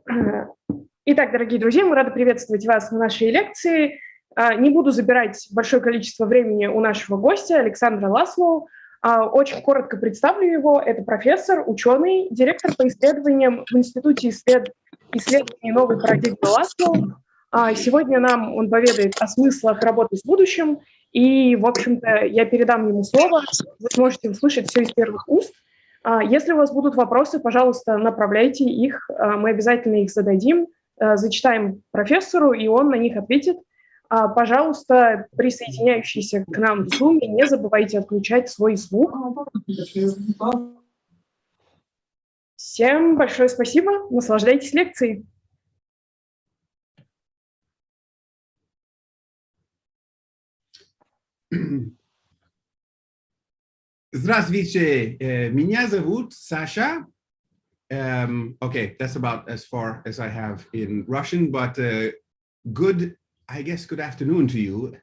Итак, дорогие друзья, мы рады приветствовать вас на нашей лекции. Не буду забирать большое количество времени у нашего гостя Александра Ласло. Очень коротко представлю его. Это профессор, ученый, директор по исследованиям в Институте исследований новой парадигмы Ласло. Сегодня нам он поведает о смыслах работы с будущим. И, в общем-то, я передам ему слово. Вы сможете услышать все из первых уст. Если у вас будут вопросы, пожалуйста, направляйте их. Мы обязательно их зададим, зачитаем профессору, и он на них ответит. Пожалуйста, присоединяющиеся к нам в Zoom, не забывайте отключать свой звук. Всем большое спасибо. Наслаждайтесь лекцией. Здравствуйте, меня зовут Саша. Okay, that's about as far as I have in Russian, but good afternoon to you.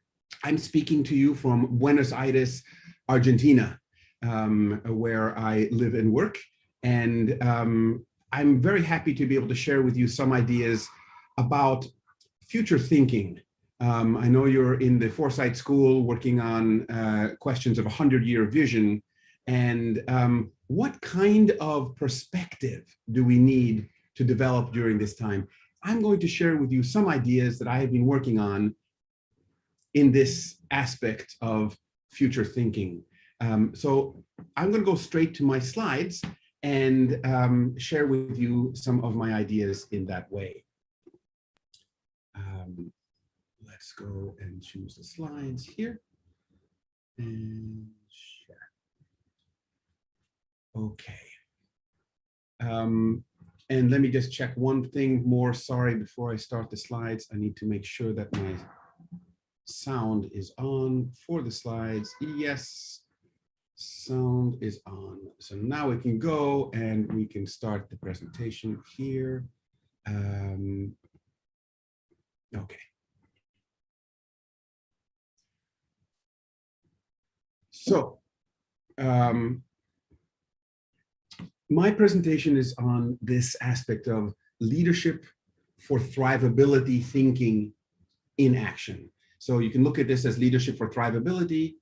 I'm speaking to you from Buenos Aires, Argentina, where I live and work. And I'm very happy to be able to share with you some ideas about future thinking. I know you're in the Foresight School working on questions of 100-year vision, and what kind of perspective do we need to develop during this time? I'm going to share with you some ideas that I have been working on in this aspect of future thinking. So I'm going to go straight to my slides and share with you some of my ideas in that way. Let's go and choose the slides here and share. Okay. And let me just check one thing more. Sorry, before I start the slides, I need to make sure that my sound is on for the slides. Yes, sound is on. So now we can go and we can start the presentation here. Okay. So, my presentation is on this aspect of leadership for thrivability thinking in action. So you can look at this as leadership for thrivability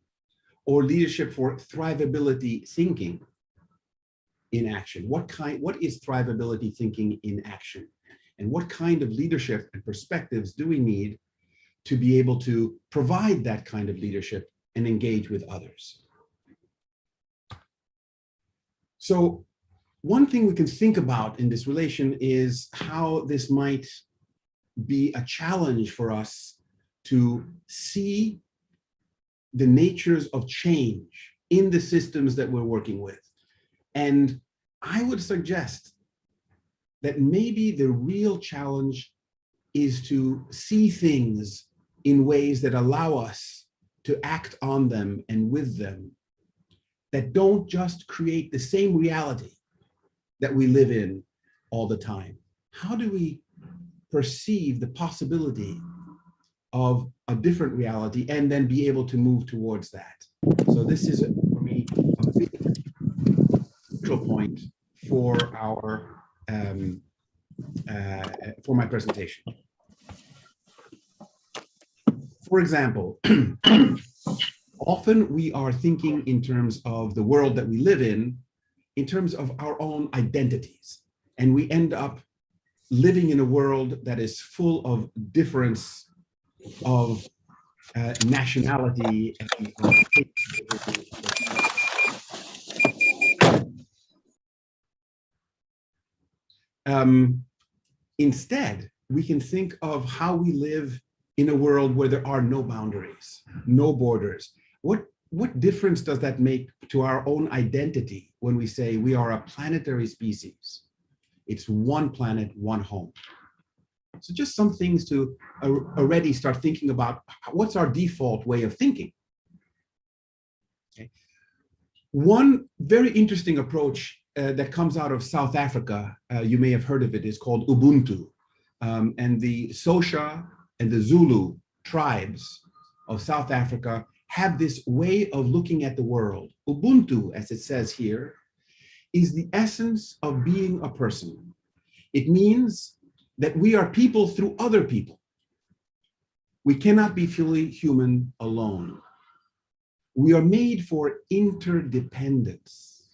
or leadership for thrivability thinking in action. What is thrivability thinking in action? And what kind of leadership and perspectives do we need to be able to provide that kind of leadership and engage with others? So one thing we can think about in this relation is how this might be a challenge for us to see the natures of change in the systems that we're working with. And I would suggest that maybe the real challenge is to see things in ways that allow us to act on them and with them, that don't just create the same reality that we live in all the time. How do we perceive the possibility of a different reality and then be able to move towards that? So this is, for me, a big crucial point for our for my presentation. For example, often we are thinking in terms of the world that we live in terms of our own identities. And we end up living in a world that is full of difference of nationality. Instead, we can think of how we live in a world where there are no boundaries, no borders. What difference does that make to our own identity when we say we are a planetary species? It's one planet, one home. So just some things to already start thinking about what's our default way of thinking. Okay. One very interesting approach that comes out of South Africa, you may have heard of it, is called Ubuntu. And the Xhosa and the Zulu tribes of South Africa have this way of looking at the world. Ubuntu, as it says here, is the essence of being a person. It means that we are people through other people. We cannot be fully human alone. We are made for interdependence.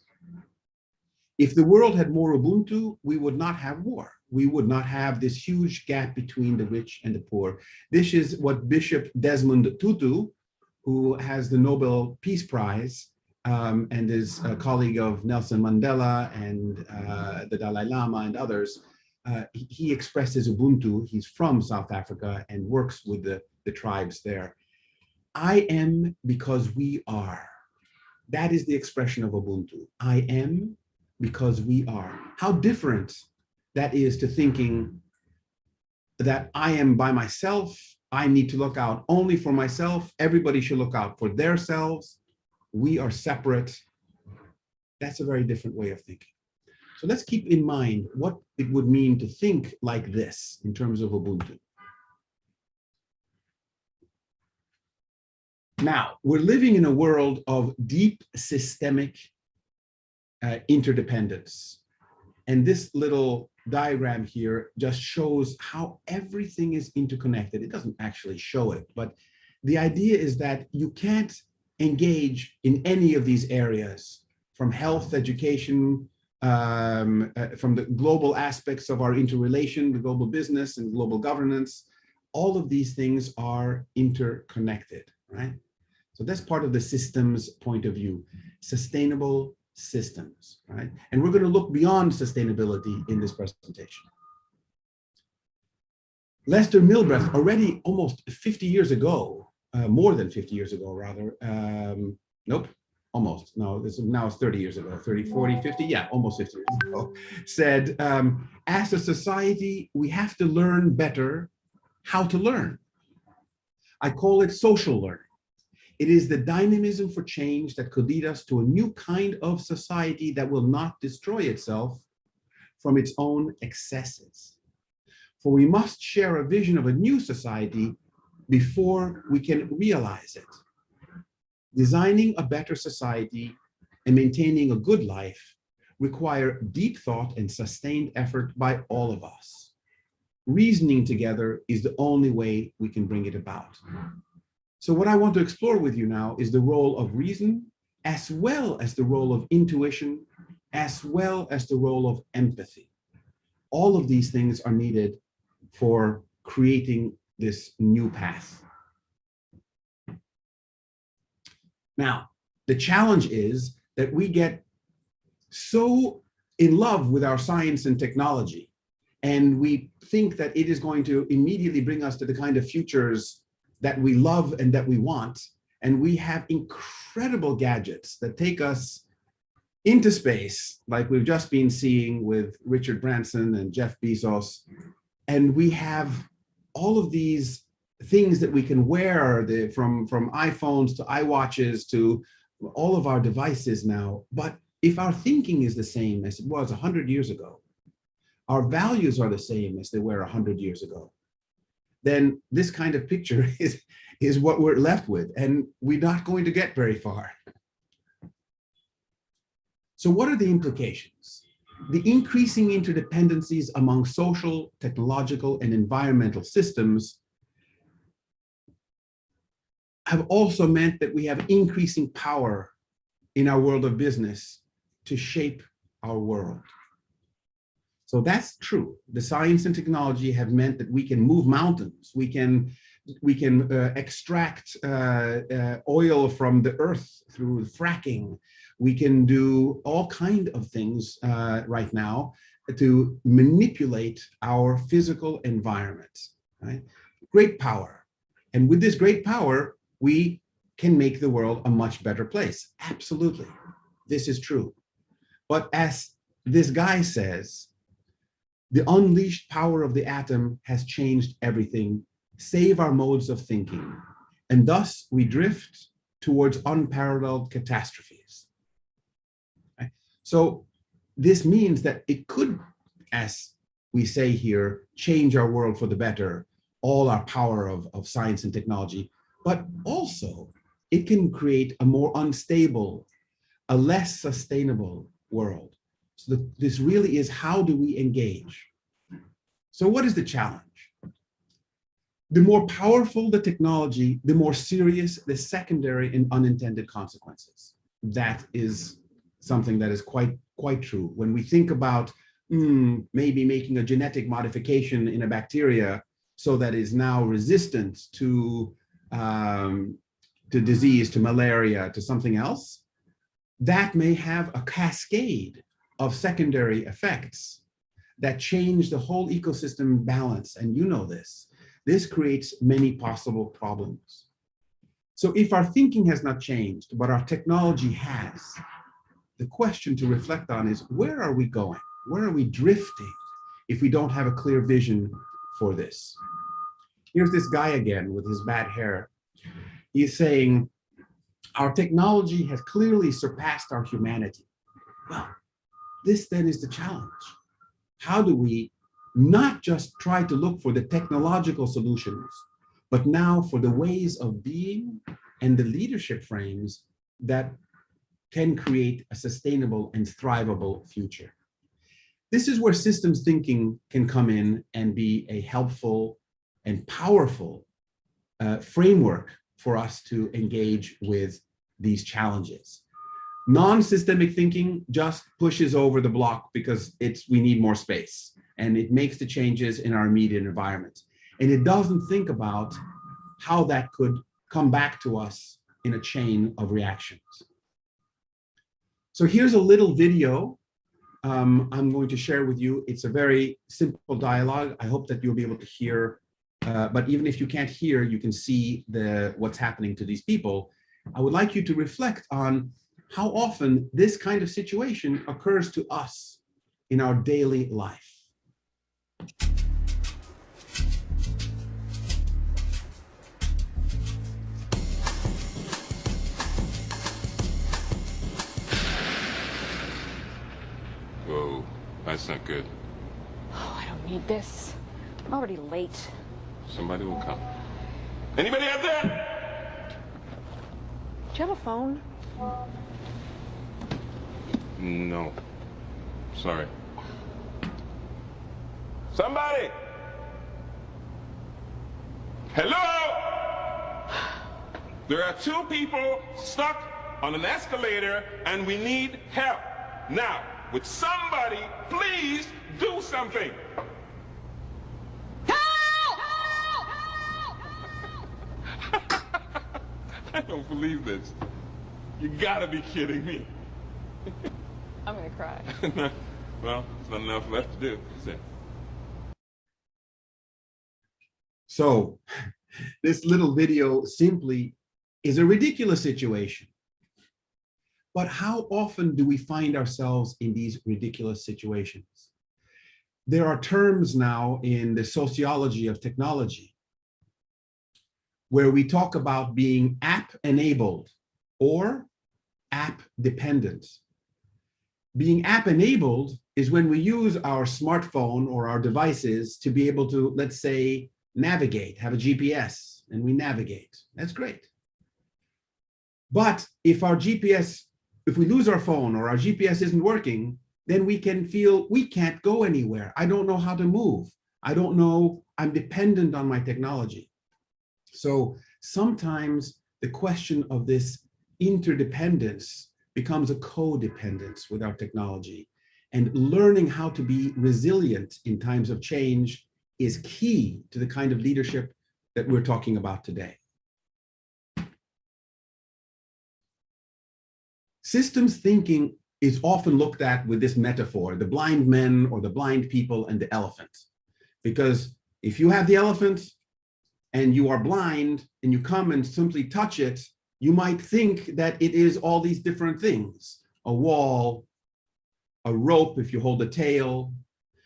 If the world had more Ubuntu, we would not have war. We would not have this huge gap between the rich and the poor. This is what Bishop Desmond Tutu, who has the Nobel Peace Prize and is a colleague of Nelson Mandela and the Dalai Lama and others, he expresses Ubuntu. He's from South Africa and works with the tribes there. I am because we are. That is the expression of Ubuntu. I am because we are. How different that is to thinking that I am by myself, I need to look out only for myself, everybody should look out for themselves, we are separate. That's a very different way of thinking. So let's keep in mind what it would mean to think like this in terms of Ubuntu. Now, we're living in a world of deep systemic interdependence. And this little diagram here just shows how everything is interconnected. It doesn't actually show it, but the idea is that you can't engage in any of these areas, from health, education, from the global aspects of our interrelation, the global business and global governance. All of these things are interconnected, right? So that's part of the systems point of view, sustainable systems, right? And we're going to look beyond sustainability in this presentation. Lester Milbrath, already almost 50 years ago, more than 50 years ago, rather, nope, almost, no, now it's 30 years ago, 30, 40, 50, yeah, almost 50 years ago, said, as a society, we have to learn better how to learn. I call it social learning. It is the dynamism for change that could lead us to a new kind of society that will not destroy itself from its own excesses. For we must share a vision of a new society before we can realize it. Designing a better society and maintaining a good life require deep thought and sustained effort by all of us. Reasoning together is the only way we can bring it about. So what I want to explore with you now is the role of reason, as well as the role of intuition, as well as the role of empathy. All of these things are needed for creating this new path. Now, the challenge is that we get so in love with our science and technology, and we think that it is going to immediately bring us to the kind of futures that we love and that we want. And we have incredible gadgets that take us into space, like we've just been seeing with Richard Branson and Jeff Bezos. And we have all of these things that we can wear, from iPhones to iWatches to all of our devices now. But if our thinking is the same as it was 100 years ago, our values are the same as they were 100 years ago, then this kind of picture is what we're left with, and we're not going to get very far. So what are the implications? The increasing interdependencies among social, technological, and environmental systems have also meant that we have increasing power in our world of business to shape our world. So that's true. The science and technology have meant that we can move mountains. We can extract oil from the earth through fracking. We can do all kinds of things right now to manipulate our physical environment, right? Great power. And with this great power, we can make the world a much better place. Absolutely. This is true. But as this guy says, the unleashed power of the atom has changed everything, save our modes of thinking, and thus we drift towards unparalleled catastrophes. Okay? So this means that it could, as we say here, change our world for the better, all our power of science and technology, but also it can create a more unstable, a less sustainable world. So this really is, how do we engage? So what is the challenge? The more powerful the technology, the more serious the secondary and unintended consequences. That is something that is quite true. When we think about maybe making a genetic modification in a bacteria so that is now resistant to disease, to malaria, to something else, that may have a cascade of secondary effects that change the whole ecosystem balance. And you know this. This creates many possible problems. So if our thinking has not changed, but our technology has, the question to reflect on is, where are we going? Where are we drifting if we don't have a clear vision for this? Here's this guy again with his bad hair. He's saying, our technology has clearly surpassed our humanity. Well, this then is the challenge. How do we not just try to look for the technological solutions, but now for the ways of being and the leadership frames that can create a sustainable and thrivable future? This is where systems thinking can come in and be a helpful and powerful framework for us to engage with these challenges. Non-systemic thinking just pushes over the block because we need more space, and it makes the changes in our immediate environment. And it doesn't think about how that could come back to us in a chain of reactions. So here's a little video I'm going to share with you. It's a very simple dialogue. I hope that you'll be able to hear, but even if you can't hear, you can see what's happening to these people. I would like you to reflect on how often this kind of situation occurs to us in our daily life. Whoa, that's not good. Oh, I don't need this. I'm already late. Somebody will come. Anybody out there? Do you have a phone? No. Sorry. Somebody! Hello? There are two people stuck on an escalator and we need help. Now, would somebody please do something? Help! I don't believe this. You gotta be kidding me. I'm gonna cry. Well, there's not enough left to do, is there? So this little video simply is a ridiculous situation. But how often do we find ourselves in these ridiculous situations? There are terms now in the sociology of technology where we talk about being app-enabled or app-dependent. Being app-enabled is when we use our smartphone or our devices to be able to, let's say, navigate, have a GPS, and we navigate. That's great. But if we lose our phone or our GPS isn't working, then we can feel we can't go anywhere. I don't know how to move. I don't know, I'm dependent on my technology. So sometimes the question of this interdependence becomes a codependence with our technology. And learning how to be resilient in times of change is key to the kind of leadership that we're talking about today. Systems thinking is often looked at with this metaphor, the blind men or the blind people and the elephant. Because if you have the elephant and you are blind and you come and simply touch it, you might think that it is all these different things: a wall, a rope if you hold the tail,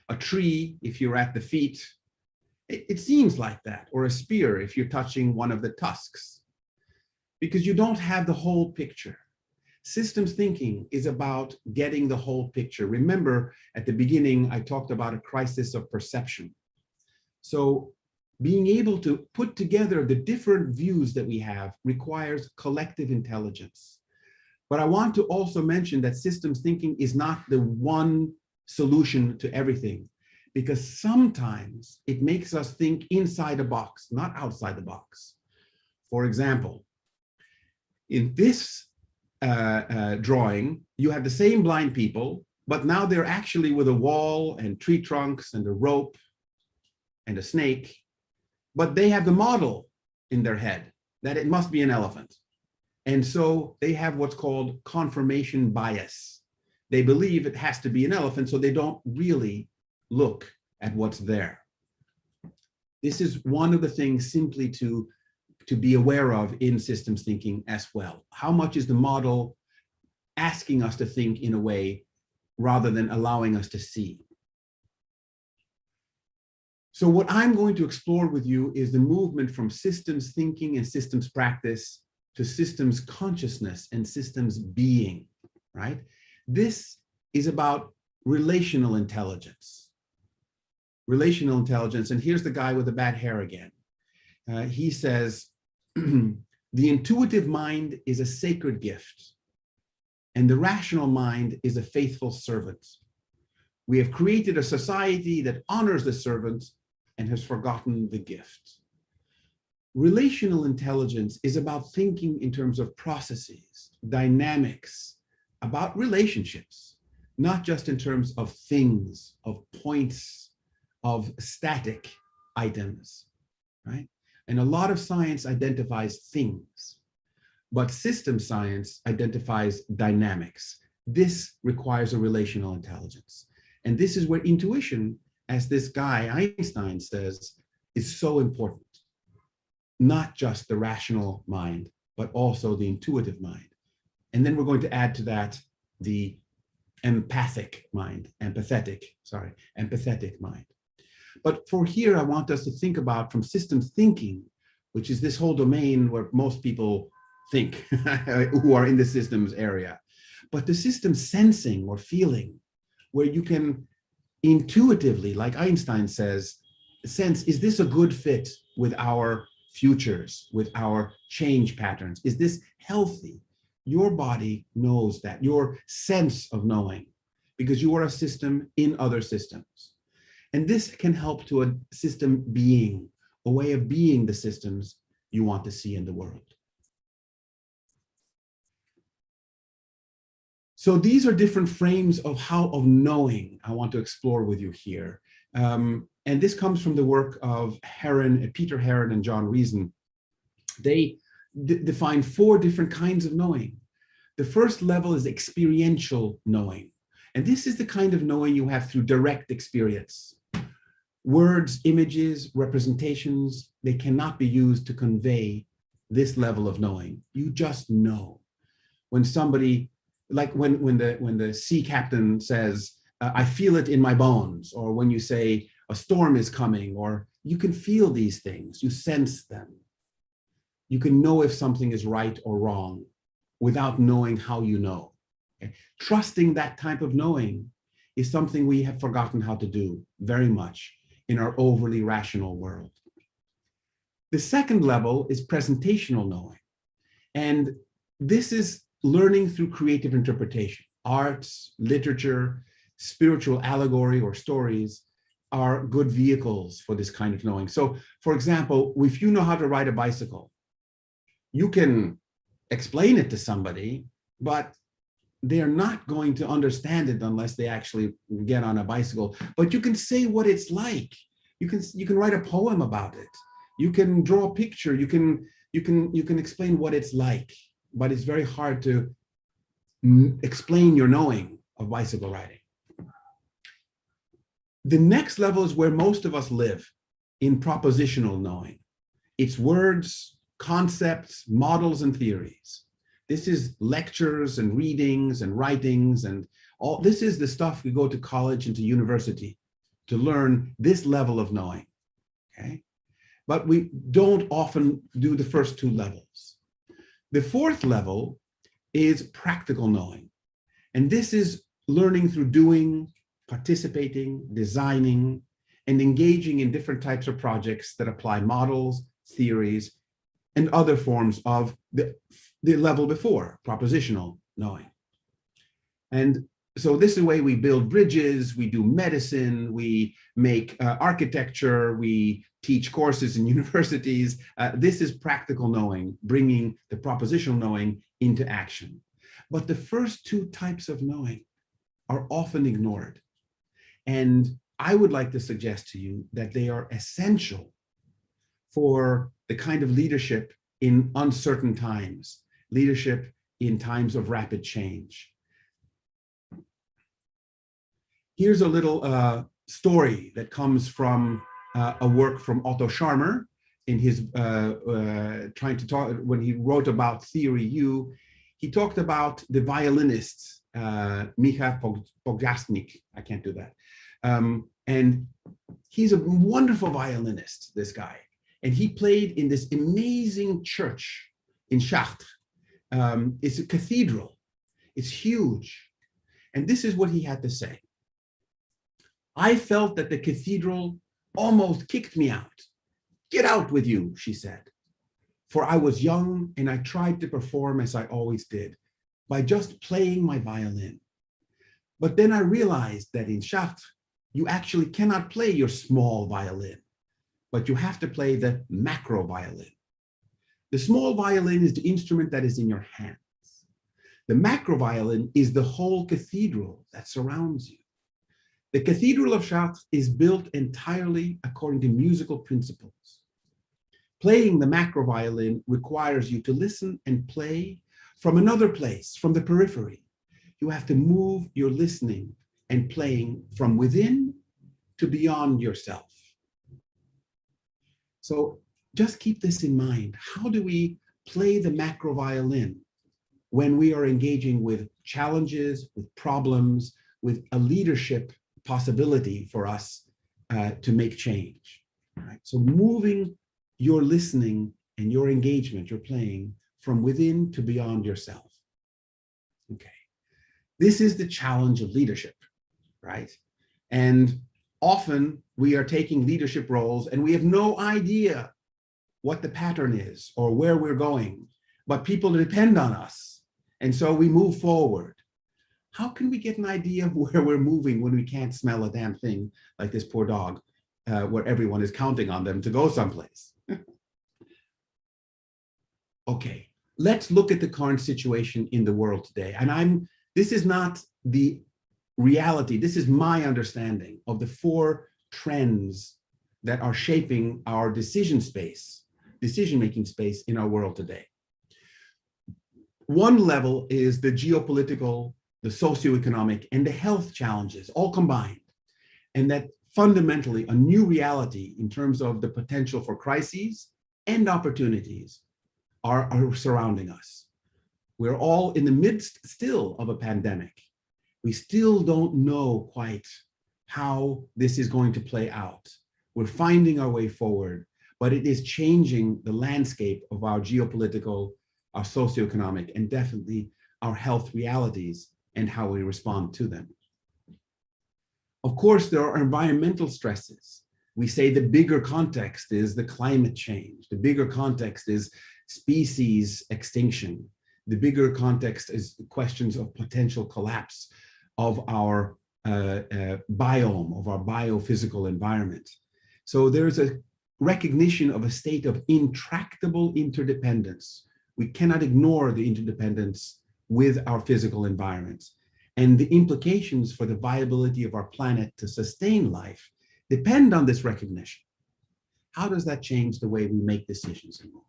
a tree if you're at the feet. It seems like that, or a spear if you're touching one of the tusks, because you don't have the whole picture. Systems thinking is about getting the whole picture. Remember, at the beginning, I talked about a crisis of perception. So being able to put together the different views that we have requires collective intelligence. But I want to also mention that systems thinking is not the one solution to everything. because sometimes it makes us think inside a box, not outside the box. For example, in this drawing, you have the same blind people, but now they're actually with a wall and tree trunks and a rope and a snake, but they have the model in their head that it must be an elephant. And so they have what's called confirmation bias. They believe it has to be an elephant, so they don't really look at what's there. This is one of the things simply to be aware of in systems thinking as well. How much is the model asking us to think in a way rather than allowing us to see? So what I'm going to explore with you is the movement from systems thinking and systems practice to systems consciousness and systems being, right? This is about relational intelligence. Relational intelligence, and here's the guy with the bad hair again. He says, the intuitive mind is a sacred gift, and the rational mind is a faithful servant. We have created a society that honors the servant and has forgotten the gift. Relational intelligence is about thinking in terms of processes, dynamics, about relationships, not just in terms of things, of points, of static items, right? And a lot of science identifies things, but system science identifies dynamics. This requires a relational intelligence. And this is where intuition, as this guy Einstein says, is so important. Not just the rational mind, but also the intuitive mind. And then we're going to add to that the empathetic mind. But for here, I want us to think about from systems thinking, which is this whole domain where most people think who are in the systems area, but the system sensing or feeling, where you can intuitively, like Einstein says, sense, is this a good fit with our futures, with our change patterns? Is this healthy? Your body knows that, your sense of knowing, because you are a system in other systems. And this can help to a system being, a way of being the systems you want to see in the world. So these are different frames of knowing I want to explore with you here. And this comes from the work of Peter Heron and John Reason. They define 4 different kinds of knowing. The first level is experiential knowing. And this is the kind of knowing you have through direct experience. Words, images, representations, they cannot be used to convey this level of knowing. You just know. When somebody, like when the sea captain says, I feel it in my bones, or when you say a storm is coming, or you can feel these things, you sense them. You can know if something is right or wrong without knowing how you know. Okay? Trusting that type of knowing is something we have forgotten how to do very much in our overly rational world. The second level is presentational knowing. And this is learning through creative interpretation. Arts, literature, spiritual allegory or stories are good vehicles for this kind of knowing. So, for example, if you know how to ride a bicycle, you can explain it to somebody, but they're not going to understand it unless they actually get on a bicycle. But you can say what it's like. You can write a poem about it. You can draw a picture. You can explain what it's like. But it's very hard to explain your knowing of bicycle riding. The next level is where most of us live, in propositional knowing. It's words, concepts, models, and theories. This is lectures and readings and writings and all. This is the stuff we go to college and to university to learn this level of knowing, okay? But we don't often do the first 2 levels. The 4th level is practical knowing. And this is learning through doing, participating, designing, and engaging in different types of projects that apply models, theories, and other forms of the level before, propositional knowing. And So this is the way we build bridges, we do medicine, we make architecture, we teach courses in universities. This is practical knowing, bringing the propositional knowing into action. But the first two types of knowing are often ignored. And I would like to suggest to you that they are essential for the kind of leadership in uncertain times, leadership in times of rapid change. Here's a little story that comes from a work from Otto Scharmer in his trying to talk, when he wrote about Theory U, he talked about the violinist, Micha Pogasznik, I can't do that. And he's a wonderful violinist, this guy. And he played in this amazing church in Chartres. It's a cathedral, it's huge. And this is what he had to say. I felt that the cathedral almost kicked me out. Get out with you, she said. For I was young and I tried to perform as I always did, by just playing my violin. But then I realized that in Chartres, you actually cannot play your small violin, but you have to play the macro violin. The small violin is the instrument that is in your hands. The macro violin is the whole cathedral that surrounds you. The Cathedral of Chartres is built entirely according to musical principles. Playing the macro violin requires you to listen and play from another place, from the periphery. You have to move your listening and playing from within to beyond yourself. So just keep this in mind. How do we play the macro violin when we are engaging with challenges, with problems, with a leadership possibility for us to make change? Right? So moving your listening and your engagement, your playing from within to beyond yourself. Okay. This is the challenge of leadership, right? And often we are taking leadership roles and we have no idea what the pattern is or where we're going, but people depend on us. And so we move forward. How can we get an idea of where we're moving when we can't smell a damn thing like this poor dog, where everyone is counting on them to go someplace? Okay, let's look at the current situation in the world today. And this is not the reality, this is my understanding of the four trends that are shaping our decision-making space in our world today. One level is the geopolitical, the socioeconomic, and the health challenges all combined. And that fundamentally a new reality in terms of the potential for crises and opportunities are surrounding us. We're all in the midst still of a pandemic. We still don't know quite how this is going to play out. We're finding our way forward, but it is changing the landscape of our geopolitical, our socioeconomic, and definitely our health realities and how we respond to them. Of course, there are environmental stresses. We say the bigger context is the climate change. The bigger context is species extinction. The bigger context is questions of potential collapse of our biome, of our biophysical environment. So there's a recognition of a state of intractable interdependence. We cannot ignore the interdependence with our physical environments. And the implications for the viability of our planet to sustain life depend on this recognition. How does that change the way we make decisions and move?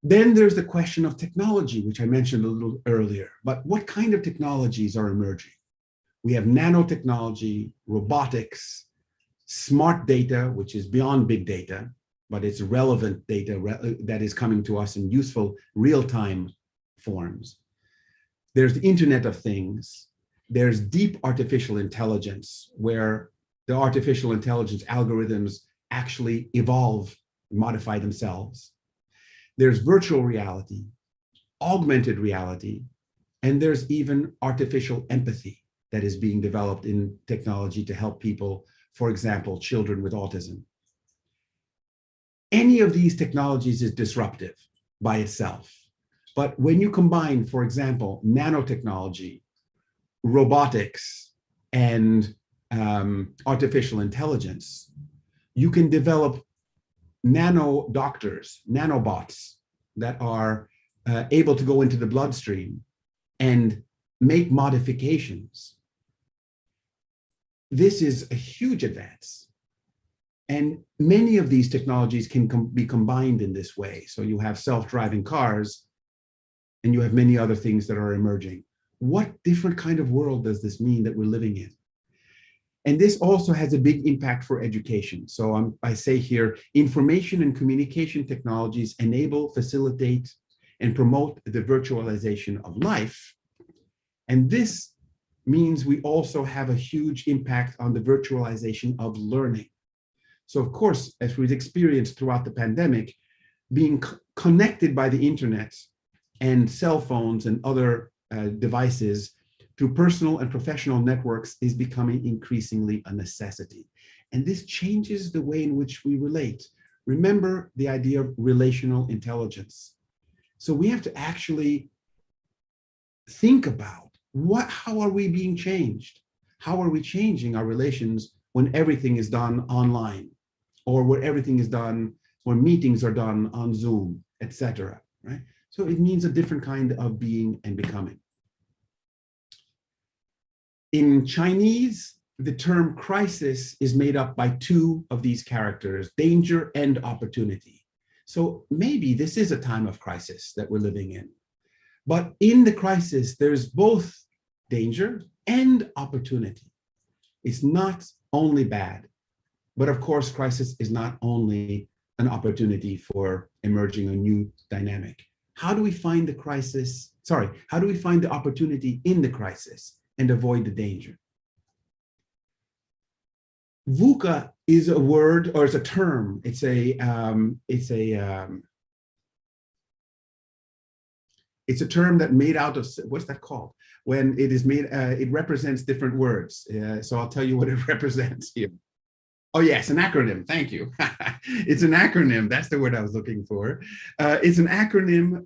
Then there's the question of technology, which I mentioned a little earlier. But what kind of technologies are emerging? We have nanotechnology, robotics, smart data, which is beyond big data, but it's relevant data that is coming to us in useful real-time forms. There's the Internet of Things. There's deep artificial intelligence, where the artificial intelligence algorithms actually evolve, modify themselves. There's virtual reality, augmented reality, and there's even artificial empathy that is being developed in technology to help people, for example, children with autism. Any of these technologies is disruptive by itself. But when you combine, for example, nanotechnology robotics and artificial intelligence, you can develop nano doctors, nanobots that are able to go into the bloodstream and make modifications. This is a huge advance. And many of these technologies can be combined in this way. So you have self-driving cars, and you have many other things that are emerging. What different kind of world does this mean that we're living in? And this also has a big impact for education. So I say here, information and communication technologies enable, facilitate, and promote the virtualization of life. And this means we also have a huge impact on the virtualization of learning. So of course, as we've experienced throughout the pandemic, being connected by the internet and cell phones and other devices through personal and professional networks is becoming increasingly a necessity. And this changes the way in which we relate. Remember the idea of relational intelligence. So we have to actually think about how are we being changed? How are we changing our relations when everything is done online, or where everything is done, when meetings are done on Zoom, etc. Right? So it means a different kind of being and becoming. In Chinese, the term crisis is made up by two of these characters, danger and opportunity. So maybe this is a time of crisis that we're living in. But in the crisis, there's both danger and opportunity. It's not only bad, but of course, crisis is not only an opportunity for emerging a new dynamic. How do we find the crisis? Sorry, how do we find the opportunity in the crisis and avoid the danger? VUCA is a word, or it's a term. It's a term that made out of, what's that called? When it is made, it represents different words. So I'll tell you what it represents here. Oh yes, an acronym, thank you. It's an acronym, that's the word I was looking for. It's an acronym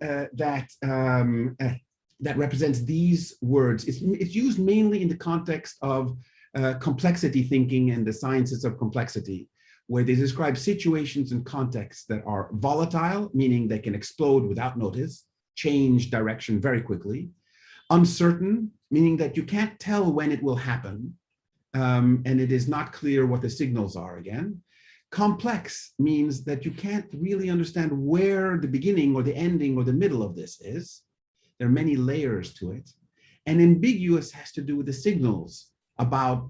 that represents these words. It's used mainly in the context of complexity thinking and the sciences of complexity, where they describe situations and contexts that are volatile, meaning they can explode without notice, change direction very quickly. Uncertain, meaning that you can't tell when it will happen, and it is not clear what the signals are again. Complex means that you can't really understand where the beginning or the ending or the middle of this is. There are many layers to it. And ambiguous has to do with the signals about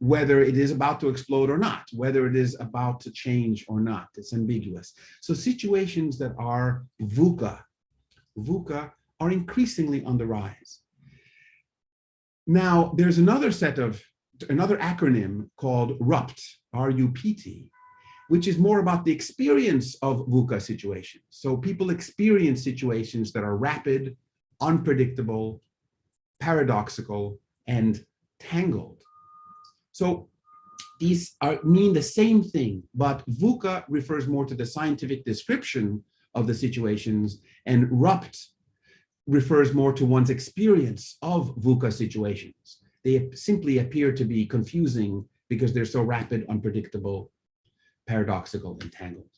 whether it is about to explode or not, whether it is about to change or not. It's ambiguous. So situations that are VUCA are increasingly on the rise. Now, there's another acronym called RUPT, R-U-P-T, which is more about the experience of VUCA situations. So people experience situations that are rapid, unpredictable, paradoxical, and tangled. So these mean the same thing, but VUCA refers more to the scientific description of the situations, and RUPT refers more to one's experience of VUCA situations. They simply appear to be confusing because they're so rapid, unpredictable, paradoxical, and tangled.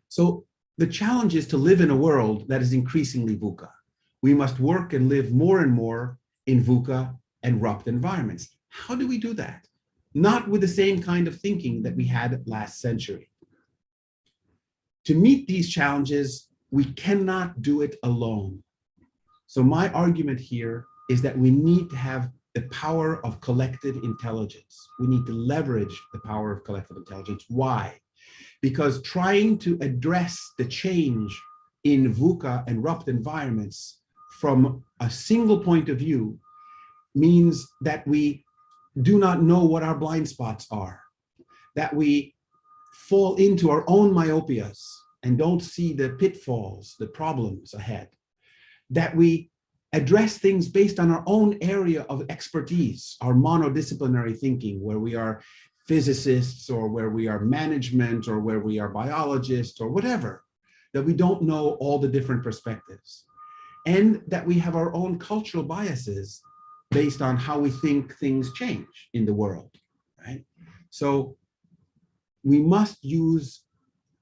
So the challenge is to live in a world that is increasingly VUCA. We must work and live more and more in VUCA and RUPT environments. How do we do that? Not with the same kind of thinking that we had last century. To meet these challenges, we cannot do it alone. So my argument here is that we need to have the power of collective intelligence. We need to leverage the power of collective intelligence. Why? Because trying to address the change in VUCA and RUPT environments from a single point of view means that we do not know what our blind spots are, that we fall into our own myopias and don't see the pitfalls, the problems ahead, that we address things based on our own area of expertise, our monodisciplinary thinking, where we are physicists or where we are management or where we are biologists or whatever, that we don't know all the different perspectives, and that we have our own cultural biases based on how we think things change in the world, right? So we must use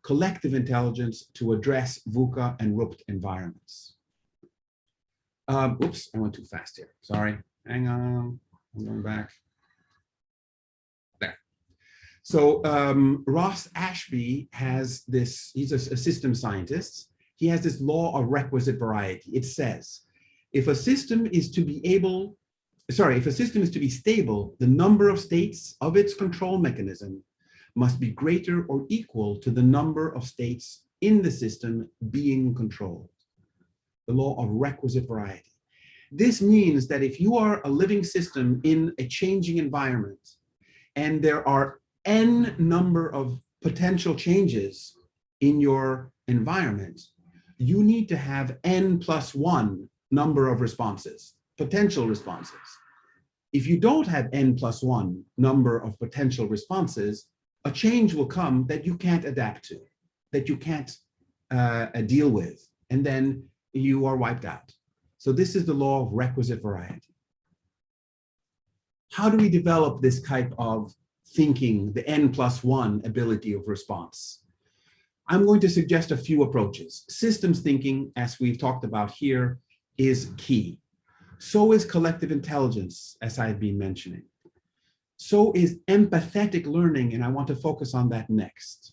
collective intelligence to address VUCA and RUPT environments. Oops, I went too fast here. Sorry, hang on, I'm going back. There. So Ross Ashby has this, he's a system scientist. He has this law of requisite variety. It says, if a system is to be stable, the number of states of its control mechanism must be greater or equal to the number of states in the system being controlled. The law of requisite variety. This means that if you are a living system in a changing environment, and there are n number of potential changes in your environment, you need to have n+1 number of responses, potential responses. If you don't have n+1 number of potential responses, a change will come that you can't adapt to, that you can't deal with, and then you are wiped out. So this is the law of requisite variety. How do we develop this type of thinking, the n+1 ability of response? I'm going to suggest a few approaches. Systems thinking, as we've talked about here, is key. So is collective intelligence, as I've been mentioning. So is empathetic learning, and I want to focus on that next.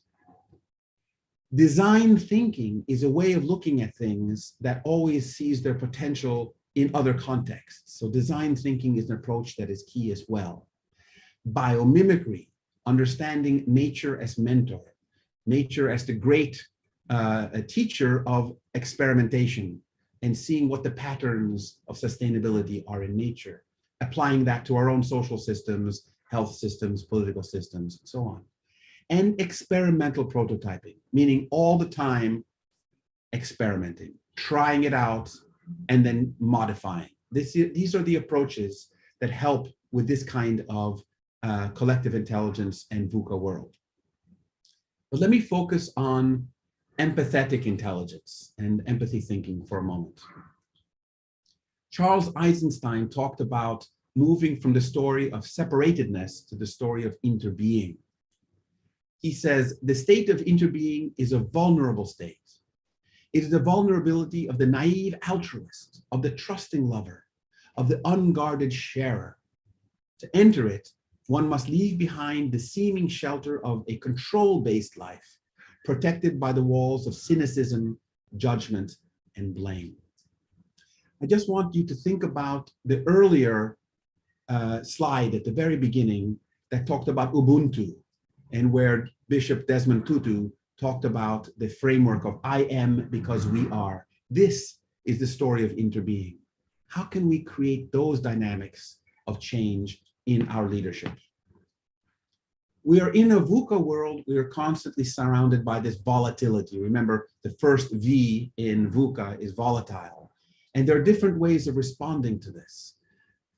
Design thinking is a way of looking at things that always sees their potential in other contexts. So design thinking is an approach that is key as well. Biomimicry, understanding nature as mentor, nature as the great teacher of experimentation, and seeing what the patterns of sustainability are in nature, applying that to our own social systems, health systems, political systems, and so on. And experimental prototyping, meaning all the time experimenting, trying it out, and then modifying. These are the approaches that help with this kind of collective intelligence and VUCA world. But let me focus on empathetic intelligence and empathy thinking for a moment. Charles Eisenstein talked about moving from the story of separatedness to the story of interbeing. He says, the state of interbeing is a vulnerable state. It is the vulnerability of the naive altruist, of the trusting lover, of the unguarded sharer. To enter it, one must leave behind the seeming shelter of a control-based life, protected by the walls of cynicism, judgment, and blame. I just want you to think about the earlier slide at the very beginning that talked about Ubuntu, and where Bishop Desmond Tutu talked about the framework of I am because we are. This is the story of interbeing. How can we create those dynamics of change in our leadership? We are in a VUCA world. We are constantly surrounded by this volatility. Remember, the first V in VUCA is volatile. And there are different ways of responding to this.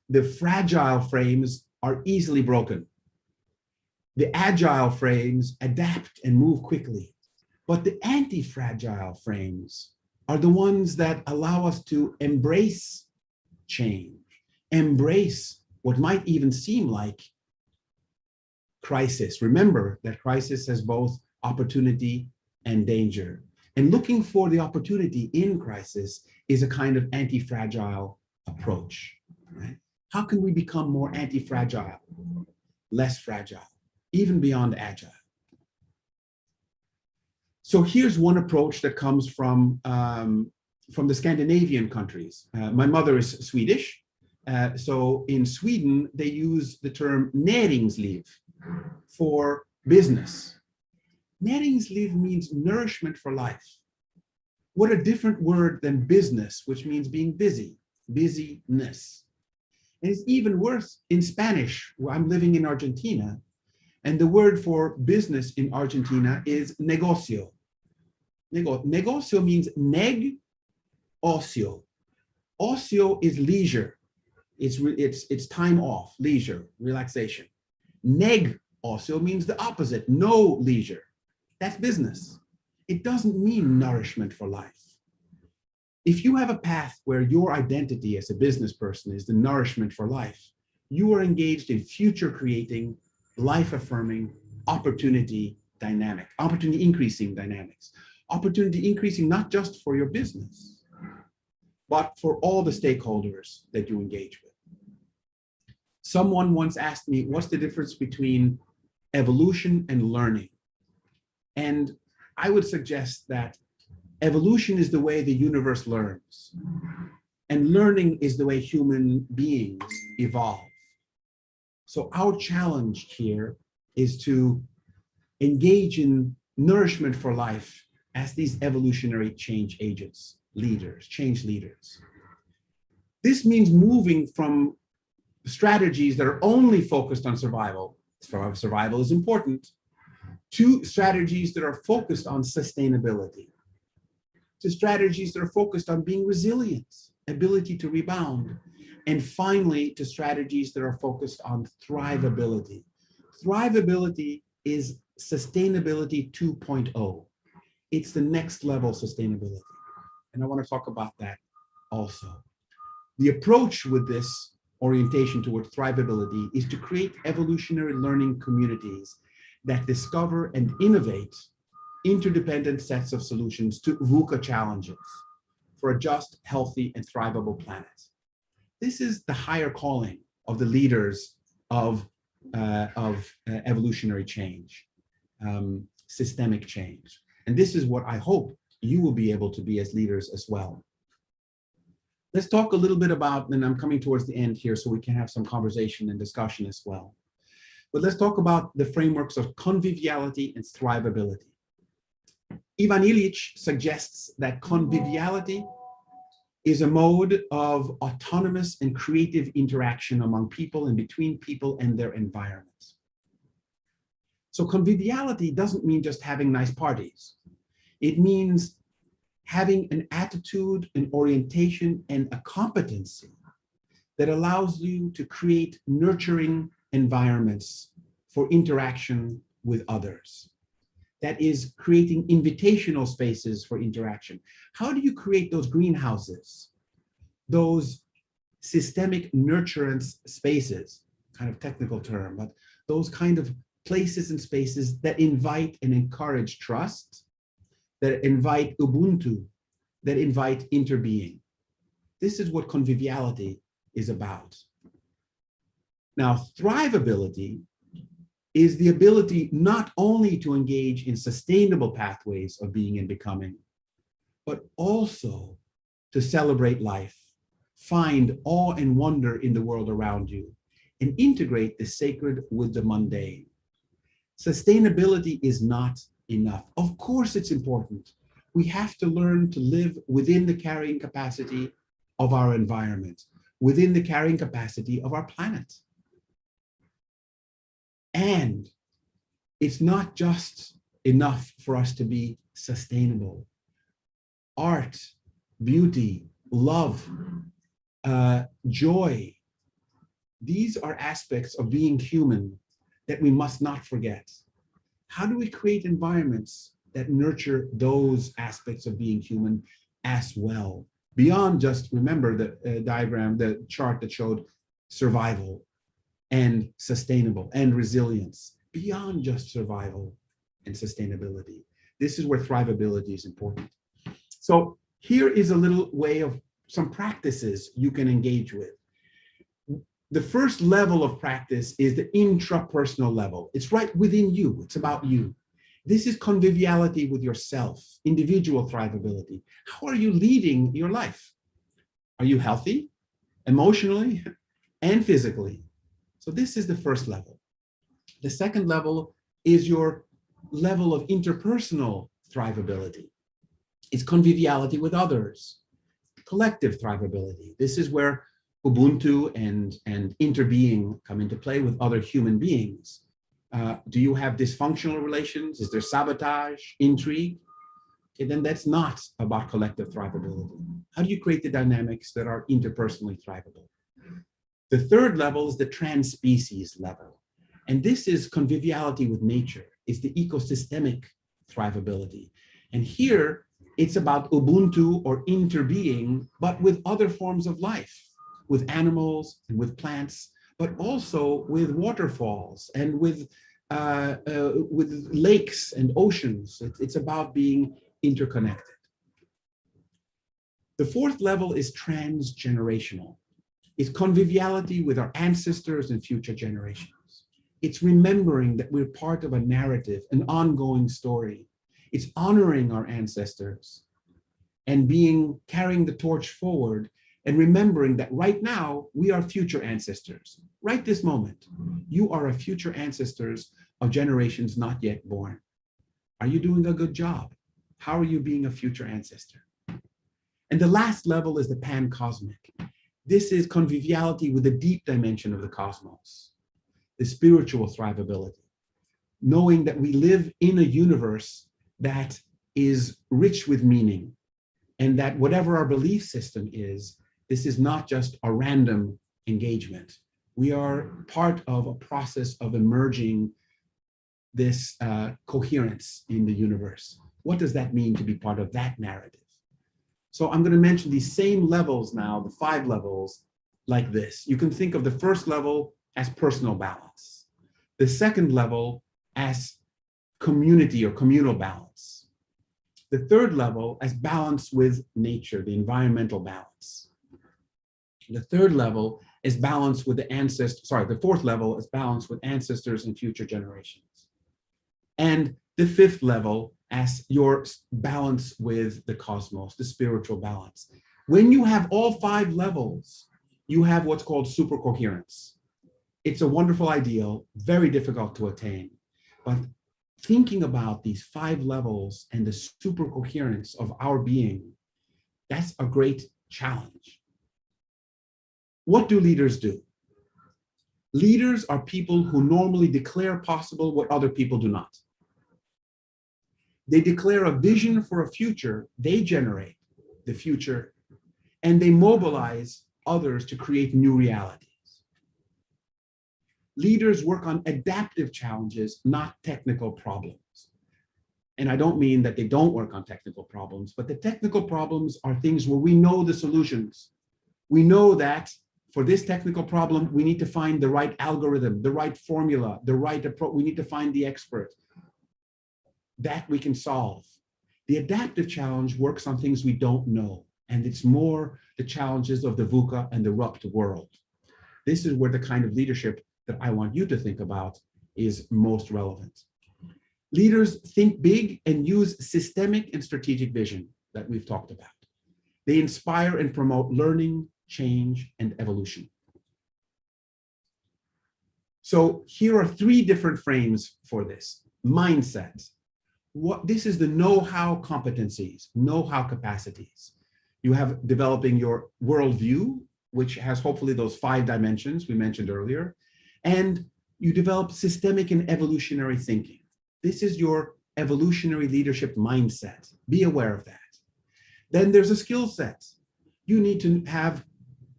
The fragile frames are easily broken. The agile frames adapt and move quickly. But the anti-fragile frames are the ones that allow us to embrace change, embrace what might even seem like crisis. Remember that crisis has both opportunity and danger. And looking for the opportunity in crisis is a kind of anti-fragile approach, right? How can we become more anti-fragile, less fragile, even beyond agile? So here's one approach that comes from the Scandinavian countries. My mother is Swedish. So in Sweden, they use the term näringsliv for business. Näringsliv means nourishment for life. What a different word than business, which means being busy, busyness. And it's even worse in Spanish, where I'm living in Argentina, and the word for business in Argentina is negocio. Negocio means neg, ocio. Ocio is leisure. It's time off, leisure, relaxation. Neg ocio means the opposite, no leisure. That's business. It doesn't mean nourishment for life. If you have a path where your identity as a business person is the nourishment for life, you are engaged in future creating, life affirming, opportunity increasing dynamics. Opportunity increasing not just for your business, but for all the stakeholders that you engage with. Someone once asked me, what's the difference between evolution and learning? And I would suggest that evolution is the way the universe learns, and learning is the way human beings evolve. So our challenge here is to engage in nourishment for life as these evolutionary change agents, change leaders. This means moving from strategies that are only focused on survival. Survival is important, to strategies that are focused on sustainability, to strategies that are focused on being resilient, ability to rebound, and finally to strategies that are focused on thrivability. Thrivability is sustainability 2.0. It's the next level sustainability. And I want to talk about that also. The approach with this orientation toward thrivability is to create evolutionary learning communities that discover and innovate interdependent sets of solutions to VUCA challenges for a just, healthy, and thrivable planet. This is the higher calling of the leaders of evolutionary change, systemic change. And this is what I hope you will be able to be as leaders as well. Let's talk a little bit about, and I'm coming towards the end here so we can have some conversation and discussion as well. But let's talk about the frameworks of conviviality and thrivability. Ivan Illich suggests that conviviality is a mode of autonomous and creative interaction among people and between people and their environments. So conviviality doesn't mean just having nice parties. It means having an attitude, an orientation, and a competency that allows you to create nurturing environments for interaction with others. That is creating invitational spaces for interaction. How do you create those greenhouses, those systemic nurturance spaces, kind of technical term, but those kind of places and spaces that invite and encourage trust, that invite Ubuntu, that invite interbeing? This is what conviviality is about. Now, thrivability is the ability not only to engage in sustainable pathways of being and becoming, but also to celebrate life, find awe and wonder in the world around you, and integrate the sacred with the mundane. Sustainability is not enough. Of course, it's important. We have to learn to live within the carrying capacity of our environment, within the carrying capacity of our planet. And it's not just enough for us to be sustainable. Art, beauty, love, joy, these are aspects of being human that we must not forget. How do we create environments that nurture those aspects of being human as well? Beyond just, remember the diagram, the chart that showed survival and sustainable and resilience, beyond just survival and sustainability. This is where thrivability is important. So here is a little way of some practices you can engage with. The first level of practice is the intrapersonal level. It's right within you. It's about you. This is conviviality with yourself, individual thrivability. How are you leading your life? Are you healthy, emotionally and physically? So this is the first level. The second level is your level of interpersonal thrivability. It's conviviality with others, collective thrivability. This is where Ubuntu and interbeing come into play with other human beings. Do you have dysfunctional relations? Is there sabotage, intrigue? Okay, then that's not about collective thrivability. How do you create the dynamics that are interpersonally thrivable? The third level is the trans-species level. And this is conviviality with nature. It's the ecosystemic thrivability. And here, It's about Ubuntu or interbeing, but with other forms of life, with animals and with plants, but also with waterfalls and with lakes and oceans. It's about being interconnected. The fourth level is transgenerational. It's conviviality with our ancestors and future generations. It's remembering that we're part of a narrative, an ongoing story. It's honoring our ancestors and carrying the torch forward and remembering that right now we are future ancestors. Right this moment, you are a future ancestors of generations not yet born. Are you doing a good job? How are you being a future ancestor? And the last level is the pan-cosmic. This is conviviality with the deep dimension of the cosmos, the spiritual thrivability, knowing that we live in a universe that is rich with meaning, and that whatever our belief system is, this is not just a random engagement. We are part of a process of emerging this coherence in the universe. What does that mean to be part of that narrative? So I'm going to mention these same levels now, the 5 levels, like this. You can think of the first level as personal balance, the second level as community or communal balance, the third level as balance with nature, the environmental balance. The third level is balance with the ancestors, the fourth level is balance with ancestors and future generations. And the fifth level as your balance with the cosmos, the spiritual balance. When you have all 5 levels, you have what's called supercoherence. It's a wonderful ideal, very difficult to attain, but thinking about these 5 levels and the supercoherence of our being, that's a great challenge. What do leaders do? Leaders are people who normally declare possible what other people do not. They declare a vision for a future, they generate the future, and they mobilize others to create new realities. Leaders work on adaptive challenges, not technical problems. And I don't mean that they don't work on technical problems, but the technical problems are things where we know the solutions. We know that for this technical problem, we need to find the right algorithm, the right formula, the right approach. We need to find the expert. That we can solve. The adaptive challenge works on things we don't know, and it's more the challenges of the VUCA and the RUPT world. This is where the kind of leadership that I want you to think about is most relevant. Leaders think big and use systemic and strategic vision that we've talked about. They inspire and promote learning, change, and evolution. So here are 3 different frames for this. Mindset. This is the know-how competencies, know-how capacities. You have developing your worldview, which has hopefully those 5 dimensions we mentioned earlier, and you develop systemic and evolutionary thinking. This is your evolutionary leadership mindset. Be aware of that. Then there's a skill set. You need to have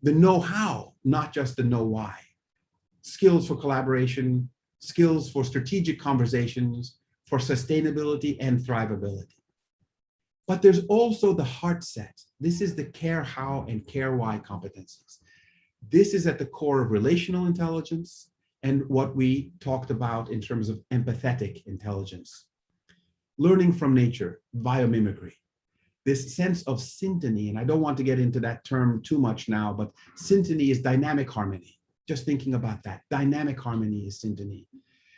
the know-how, not just the know-why. Skills for collaboration, skills for strategic conversations, for sustainability and thrivability. But there's also the heart set. This is the care how and care why competencies. This is at the core of relational intelligence and what we talked about in terms of empathetic intelligence. Learning from nature, biomimicry. This sense of syntony, and I don't want to get into that term too much now, but syntony is dynamic harmony. Just thinking about that, dynamic harmony is syntony.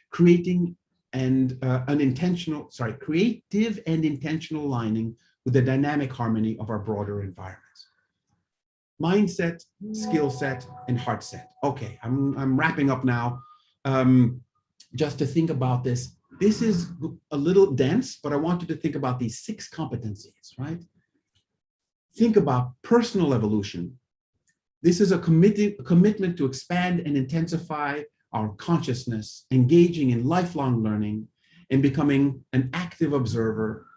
Creating and creative and intentional aligning with the dynamic harmony of our broader environment. Mindset, skill set, and heart set. Okay, I'm wrapping up now. Just to think about this. This is a little dense, but I want you to think about these 6 competencies, right? Think about personal evolution. This is a commitment to expand and intensify our consciousness, engaging in lifelong learning, and becoming an active observer,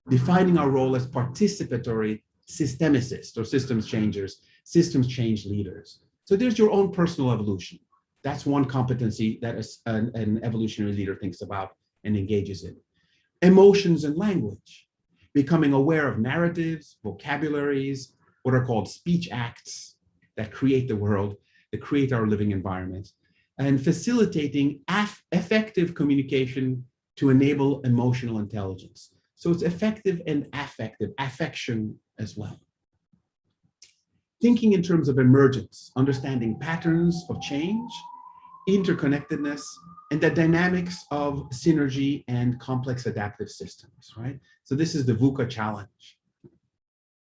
defining our role as participatory systemicists or systems changers, systems change leaders. So there's your own personal evolution. That's one competency that an evolutionary leader thinks about and engages in. Emotions and language. becoming aware of narratives, vocabularies, what are called speech acts that create the world, that create our living environment, and facilitating effective communication to enable emotional intelligence. So it's effective and affective, affection as well. Thinking in terms of emergence, understanding patterns of change, interconnectedness, and the dynamics of synergy and complex adaptive systems, right? So this is the VUCA challenge.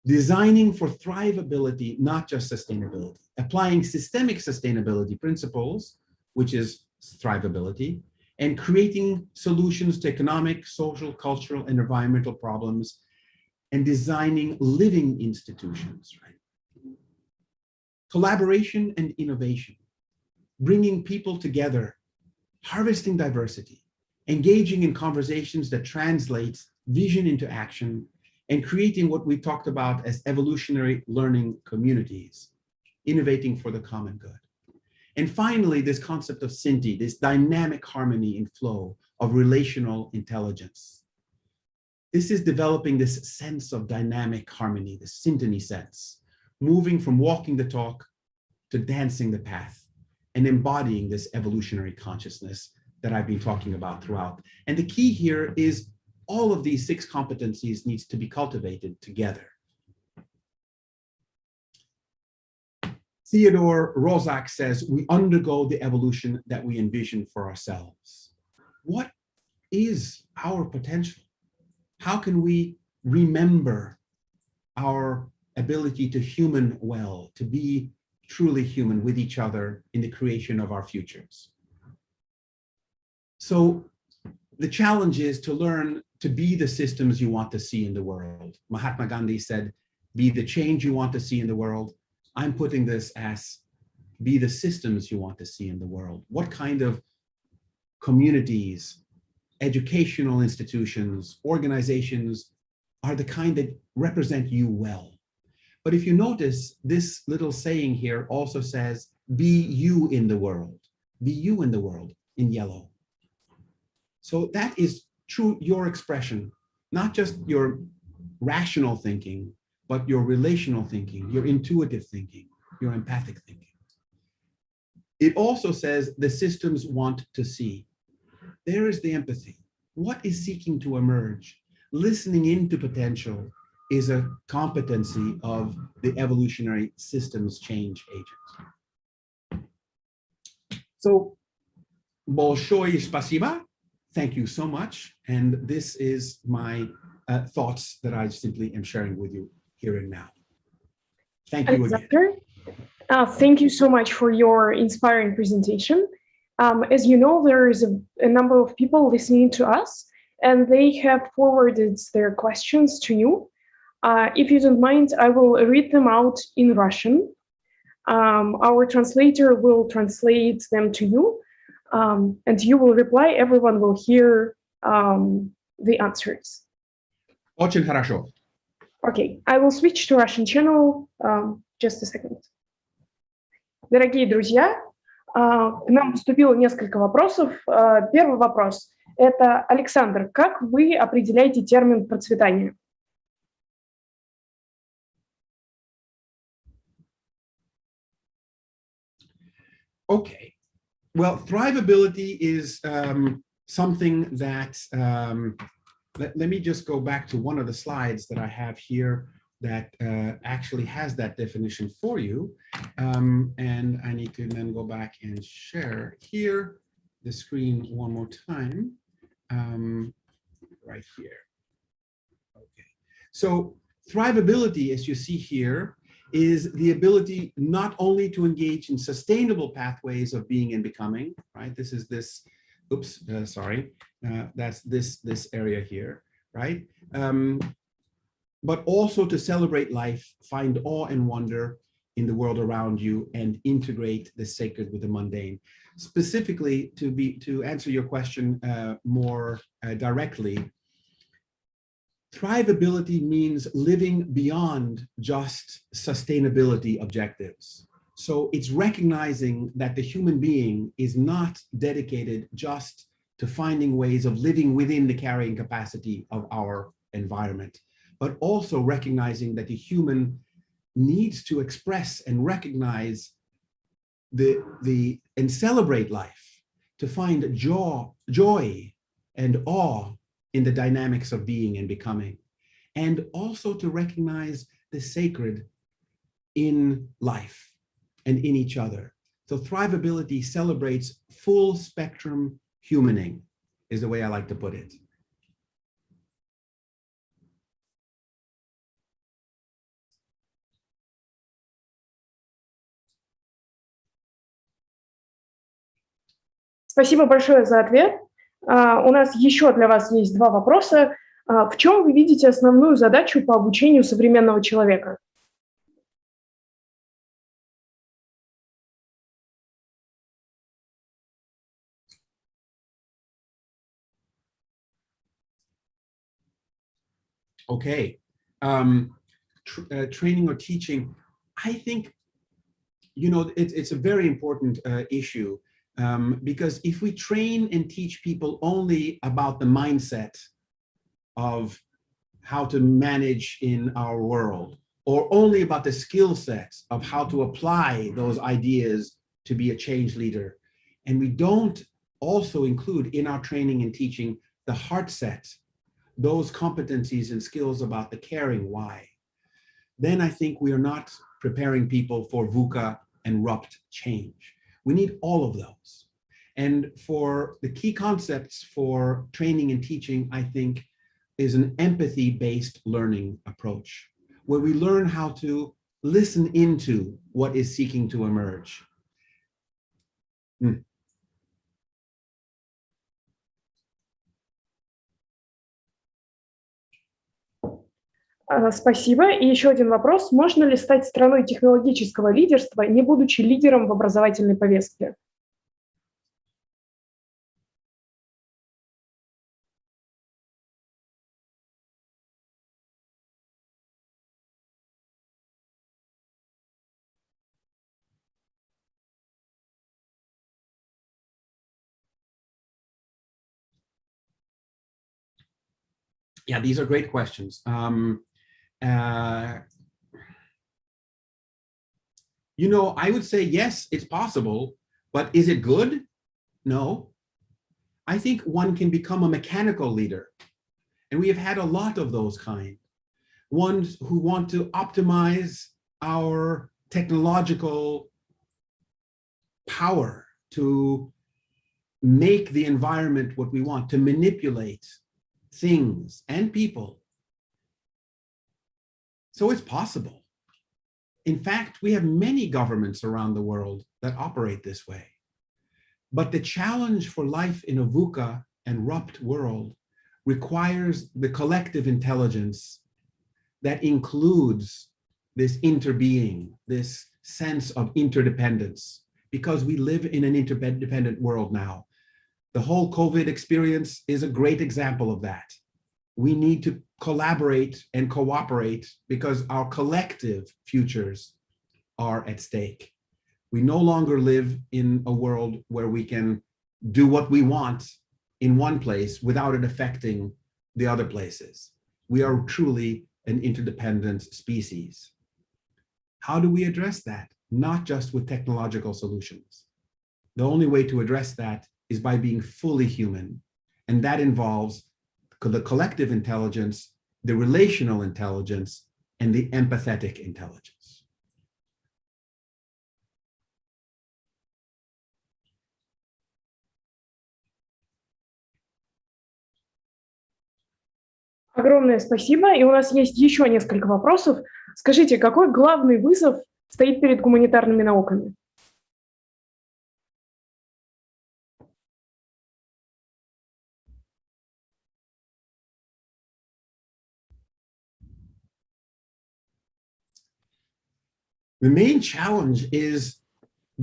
Designing for thrivability, not just sustainability. Applying systemic sustainability principles, which is thrivability, and creating solutions to economic, social, cultural, and environmental problems, and designing living institutions, right? Collaboration and innovation, bringing people together, harvesting diversity, engaging in conversations that translate vision into action, and creating what we talked about as evolutionary learning communities, innovating for the common good. And finally, this concept of synty, this dynamic harmony and flow of relational intelligence. This is developing this sense of dynamic harmony, the syntony sense, moving from walking the talk to dancing the path, and embodying this evolutionary consciousness that I've been talking about throughout. And the key here is all of these 6 competencies needs to be cultivated together. Theodore Roszak says, we undergo the evolution that we envision for ourselves. What is our potential? How can we remember our ability to human well, to be truly human with each other in the creation of our futures? So the challenge is to learn to be the systems you want to see in the world. Mahatma Gandhi said, be the change you want to see in the world. I'm putting this as be the systems you want to see in the world. What kind of communities, educational institutions, organizations are the kind that represent you well? But if you notice, this little saying here also says, be you in the world. Be you in the world in yellow. So that is true, your expression, not just your rational thinking, but your relational thinking, your intuitive thinking, your empathic thinking. It also says the systems want to see. There is the empathy. What is seeking to emerge? Listening into potential is a competency of the evolutionary systems change agent. So, большое спасибо. Thank you so much. And this is my thoughts that I simply am sharing with you here and now. Thank you again. Thank you so much for your inspiring presentation. As you know, there is a number of people listening to us, and they have forwarded their questions to you. If you don't mind, I will read them out in Russian. Our translator will translate them to you, and you will reply. Everyone will hear the answers. Очень хорошо. Okay, I will switch to Russian channel. Just a second. Дорогие друзья, к нам поступило несколько вопросов. Первый вопрос – это, Александр, как вы определяете термин процветание? Okay. Well, thrivability is something that, let me just go back to one of the slides that I have here that actually has that definition for you. And I need to then go back and share here the screen one more time, right here. Okay. So thrivability, as you see here, is the ability not only to engage in sustainable pathways of being and becoming, right? This is this, oops, sorry, that's this area here, right? But also to celebrate life, find awe and wonder in the world around you, and integrate the sacred with the mundane. Specifically, to answer your question more directly, thrivability means living beyond just sustainability objectives. So it's recognizing that the human being is not dedicated just to finding ways of living within the carrying capacity of our environment, but also recognizing that the human needs to express and recognize and celebrate life, to find joy and awe in the dynamics of being and becoming, and also to recognize the sacred in life and in each other. So thrivability celebrates full spectrum humaning, is the way I like to put it. Спасибо большое за ответ. У нас еще для вас есть два вопроса. В чем вы видите основную задачу по обучению современного человека? Okay, training or teaching, I think, you know, it's a very important issue, because if we train and teach people only about the mindset of how to manage in our world, or only about the skill sets of how to apply those ideas to be a change leader, and we don't also include in our training and teaching the heart set, those competencies and skills about the caring why, then I think we are not preparing people for VUCA and RUPT change. We need all of those. And for the key concepts for training and teaching, I think, is an empathy-based learning approach, where we learn how to listen into what is seeking to emerge. Спасибо. И еще один вопрос. Можно ли стать страной технологического лидерства, не будучи лидером в образовательной повестке? Yeah, these are great questions. You know, I would say, yes, it's possible, but is it good? No. I think one can become a mechanical leader. And we have had a lot of those kind. Ones who want to optimize our technological power to make the environment what we want, to manipulate things and people. So it's possible. In fact, we have many governments around the world that operate this way. But the challenge for life in a VUCA and RUPT world requires the collective intelligence that includes this interbeing, this sense of interdependence, because we live in an interdependent world now. The whole COVID experience is a great example of that. We need to collaborate and cooperate because our collective futures are at stake. We no longer live in a world where we can do what we want in one place without it affecting the other places. We are truly an interdependent species. How do we address that? Not just with technological solutions. The only way to address that is by being fully human, and that involves the collective intelligence, the relational intelligence, and the empathetic intelligence. Огромное спасибо. И у нас есть еще несколько вопросов. Скажите, какой главный вызов стоит перед гуманитарными науками? The main challenge is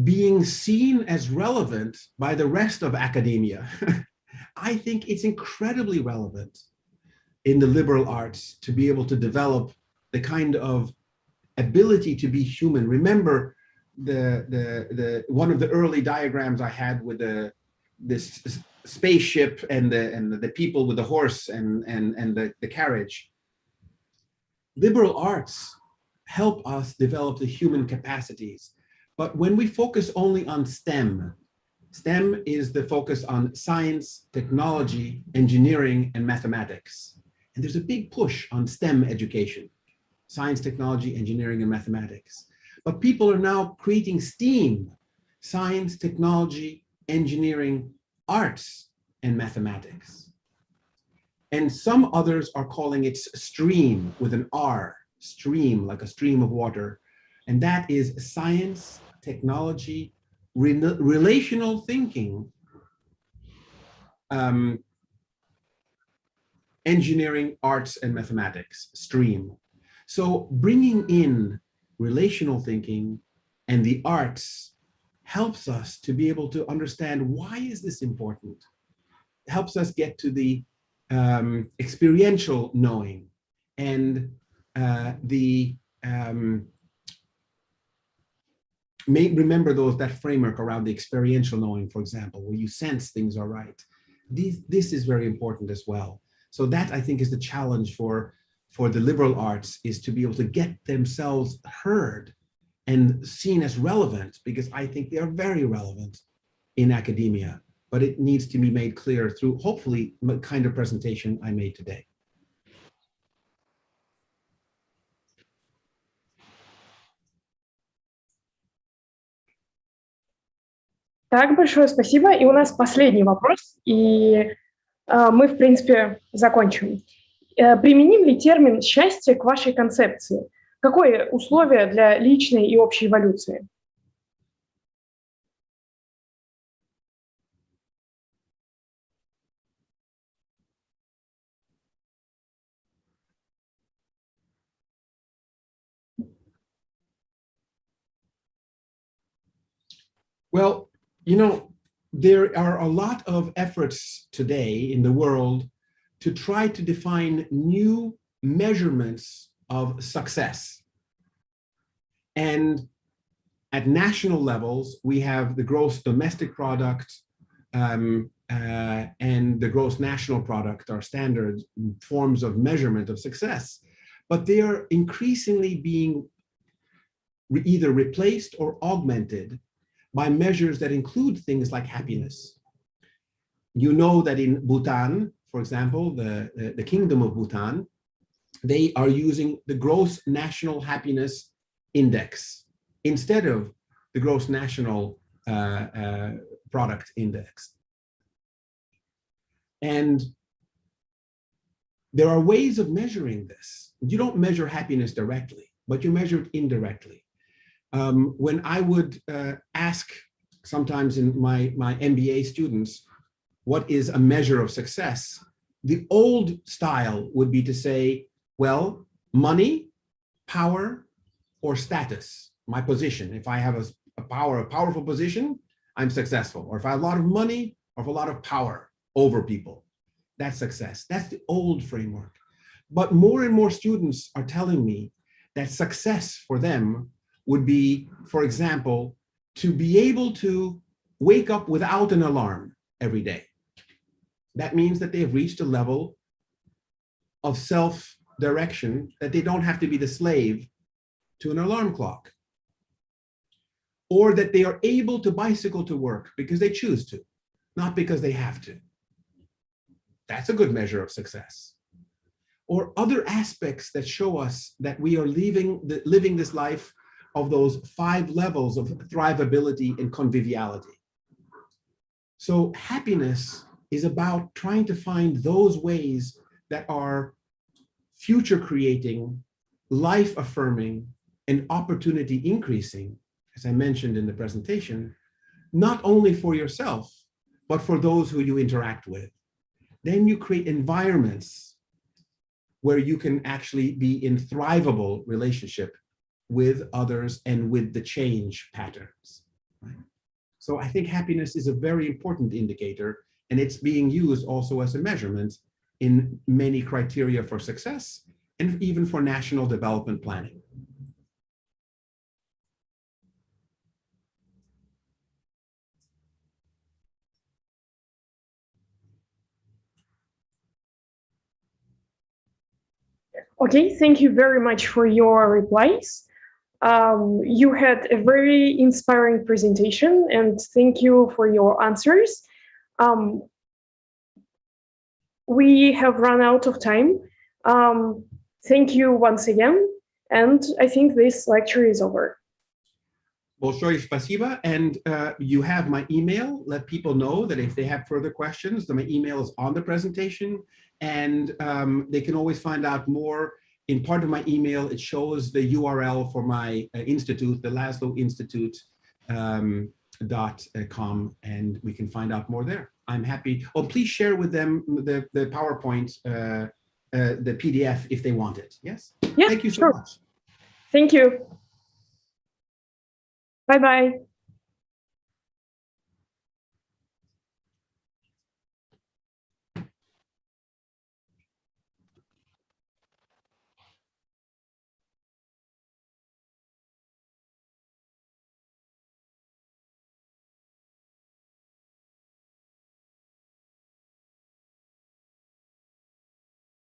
being seen as relevant by the rest of academia. I think it's incredibly relevant in the liberal arts to be able to develop the kind of ability to be human. Remember one of the early diagrams I had with this spaceship and the people with the horse and the carriage. Liberal arts help us develop the human capacities. But when we focus only on STEM, STEM is the focus on science, technology, engineering, and mathematics. And there's a big push on STEM education, science, technology, engineering, and mathematics. But people are now creating STEAM, science, technology, engineering, arts, and mathematics. And some others are calling it STREAM with an R, stream, like a stream of water. And that is science, technology, relational thinking, engineering, arts, and mathematics, STREAM. So bringing in relational thinking and the arts helps us to be able to understand why is this important. It helps us get to the experiential knowing and remember that framework around the experiential knowing, for example, where you sense things are right. This is very important as well. So that, I think, is the challenge for the liberal arts, is to be able to get themselves heard and seen as relevant, because I think they are very relevant in academia, but it needs to be made clear through, hopefully, the kind of presentation I made today. Так, большое спасибо. И у нас последний вопрос, и мы, в принципе, закончим. Применим ли термин «счастье» к вашей концепции? Какое условие для личной и общей эволюции? Well, you know, there are a lot of efforts today in the world to try to define new measurements of success. And at national levels, we have the gross domestic product and the gross national product are standard forms of measurement of success. But they are increasingly being either replaced or augmented by measures that include things like happiness. You know that in Bhutan, for example, the Kingdom of Bhutan, they are using the gross national happiness index instead of the gross national product index. And there are ways of measuring this. You don't measure happiness directly, but you measure it indirectly. When I would ask sometimes in my MBA students, what is a measure of success? The old style would be to say, well, money, power, or status, my position. If I have a powerful position, I'm successful. Or if I have a lot of money, or if a lot of power over people, that's success. That's the old framework. But more and more students are telling me that success for them would be, for example, to be able to wake up without an alarm every day. That means that they have reached a level of self-direction that they don't have to be the slave to an alarm clock. Or that they are able to bicycle to work because they choose to, not because they have to. That's a good measure of success. Or other aspects that show us that we are living this life of those 5 levels of thrivability and conviviality. So happiness is about trying to find those ways that are future creating, life affirming, and opportunity increasing, as I mentioned in the presentation, not only for yourself, but for those who you interact with. Then you create environments where you can actually be in thrivable relationship with others and with the change patterns. Right? So I think happiness is a very important indicator, and it's being used also as a measurement in many criteria for success and even for national development planning. Okay, thank you very much for your replies. You had a very inspiring presentation, and thank you for your answers. We have run out of time. Thank you once again, and I think this lecture is over. Большое спасибо, and you have my email. Let people know that if they have further questions, then my email is on the presentation, and they can always find out more. In part of my email, it shows the URL for my institute, the Laszlo Institute .com, and we can find out more there. I'm happy. Oh, please share with them the PowerPoint, the PDF if they want it. Yes? Yeah, Thank you so sure. much. Thank you. Bye-bye.